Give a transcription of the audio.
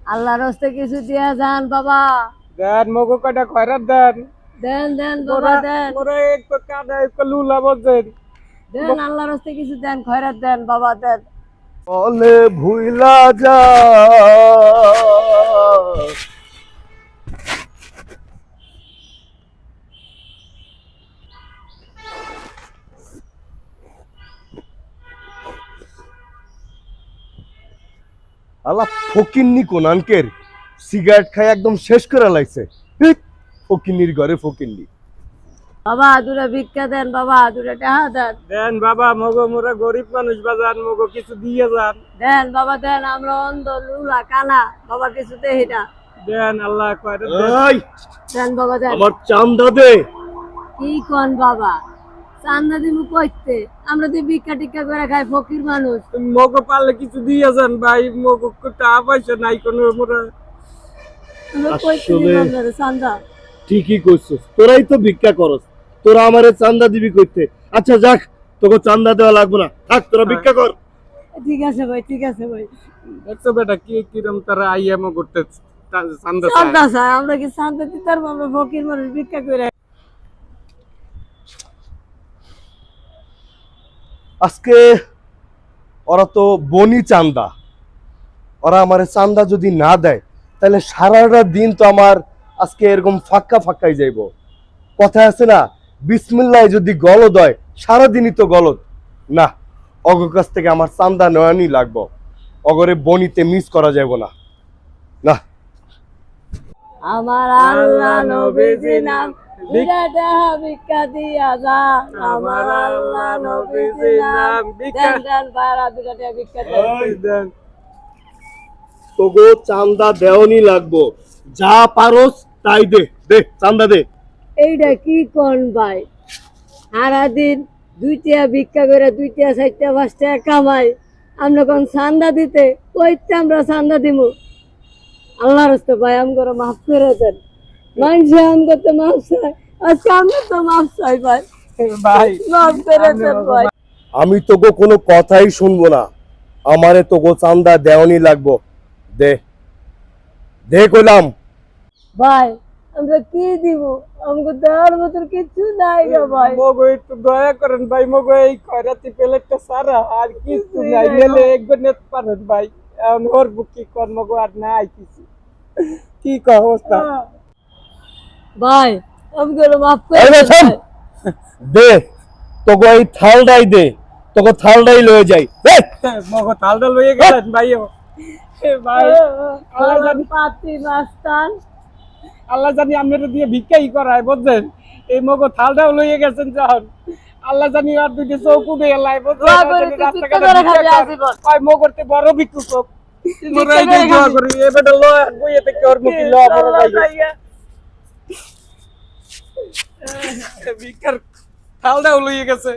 আল্লাহর হস্তে কিছু দিয়া যান বাবা। দেন মগো কয়টা খয়রাত দেন। দেন দেন বাবা দেন। মোরা একটু কাদা একটু লুলা বলছেন। দেন আল্লাহর হস্তে কিছু দেন, খয়রাত দেন বাবা দেন। বলে ভুইলা যা আল্লাহ ফকিন্নি কোনানকের সিগারেট খাই একদম শেষ করে লাইছে। ফকিন্নির ঘরে ফকিন্নি। বাবা দুটা ভিক্ষা দেন, বাবা দুটা টাকা দেন। দেন বাবা মগো মোরা গরিব মানুষ বাজান মগো কিছু দিয়ে যান। দেন বাবা দেন, আমরা অন্ধ লুলা কানা, বাবা কিছু দেহি না। দেন আল্লাহ খয়রাত দেন। এই দেন বাবা দেন। আমার চান্দা দে। কি কোন বাবা, চান্দা দিমু কইতে? আমরা তো ভিক্ষা টিক্ষা করে খাই, ফকির মানুষ। মগো পারলে কিছু দিয়ে যান ভাই, মগো টাকা পয়সা নাই কোনো মোরা। আমরা কইতে আসলে- দিব আপনারে চান্দা। ঠিকই কইছস, তোরাই তো ভিক্ষা করস, তোরা আমারে চান্দা দিবি কইতে। আচ্ছা যাক, তোকে চান্দা দেওয়া লাগবে না, থাক তোরা ভিক্ষা কর। ঠিক আছে ভাই, ঠিক আছে ভাই। দেখছো বেটা কি কিরম তারা আইয়া মগো চান্দা চান্দা চাই, আমরা কি চান্দা দিতে পারবো? আমরা ফকির মানুষ, ভিক্ষা করে। আজকে ওরা তো বনি চান্দা, ওরা আমারে চান্দা যদি না দেয় তাহলে সারাটা দিন তো আমার আজকে এরকম ফাঁকা ফাঁকাই যাইব। কথায় আছে না, বিসমিল্লাহ যদি গলদ হয় সারাদিনই তো গলদ। না, অগর কাছ থেকে আমার চান্দা নেওয়ানি লাগবো, অগরে বনিতে মিস করা যাব না। না আমার আল্লাহ নবীজি নাম, দুইটা টাকা ভিক্ষা দিয়া যান। আমার আল্লাহ নবীজি নাম, দেন দেন ভাইরা দুইটা টাকা ভিক্ষা দেন। দেন তোগো চান্দা দেওয়ানি লাগবো, যা পারোস তাই দে, দে চান্দা দে। এইটা কি কোন ভাই, সারাদিন দুইটা ভিক্ষা করে দুইটা চারটা পাঁচটা কামাই, আমরা কোন চান্দা দিতে কইতে আমরা চান্দা দিব? আল্লাহর হস্তে ভাই আমগো মাফ করে দেন। মানুষে আমগো তো মাফ চাই, আজকে আমরা তো মাফ চাই ভাই, ভাই মাফ করে দেন ভাই। আমি তোকে কোনো কথাই শুনবো না, আমারে তোকে চান্দা দেওয়ানি লাগবো, দে দে কইলাম। ভাই আমরা কি দিব? আমগো দেওয়ার মতো কিছু নাই গো ভাই। মগো একটু দয়া করেন ভাই, মগো এই খয়রাতি প্লেটটা সারা আর কিছু নাই, নেলে একবার নেত পারেন ভাই। এখন ওর বুক কি কর মগো, আর নাই কিছু। কি কর অবস্থা? ভাই আমগো মাফ করে এই দেন বেছান, ভাই। দে তোকে এই থালটাই দে, তোকে থালটাই লয়ে যাই। মগো থালটা লইয়ে গেলেন ভাই। এ ভাই আল্লাহ জানি, পাতি মাস্তান, আল্লাহ জানি আপনারা দিয়ে ভিক্ষাই করায় বুঝছেন। এই মগো থালটাও লইয়ে গেছেন যখন, আল্লাহ জানি আর দুইটা চৌক উঠে এলাই বুঝছেন। দোয়া করি তুই ভিক্ষা করে খাবি আজীবন। মগরতে বড় ভিক্ষু চোখ ভিক্ষা করে দোয়া খাবি। করি এবারে লয় বইয়ে থেকে ওর মুখে লওয়া বড় ভাই। ভিক্ষার থালটাও লইয়ে গেছে।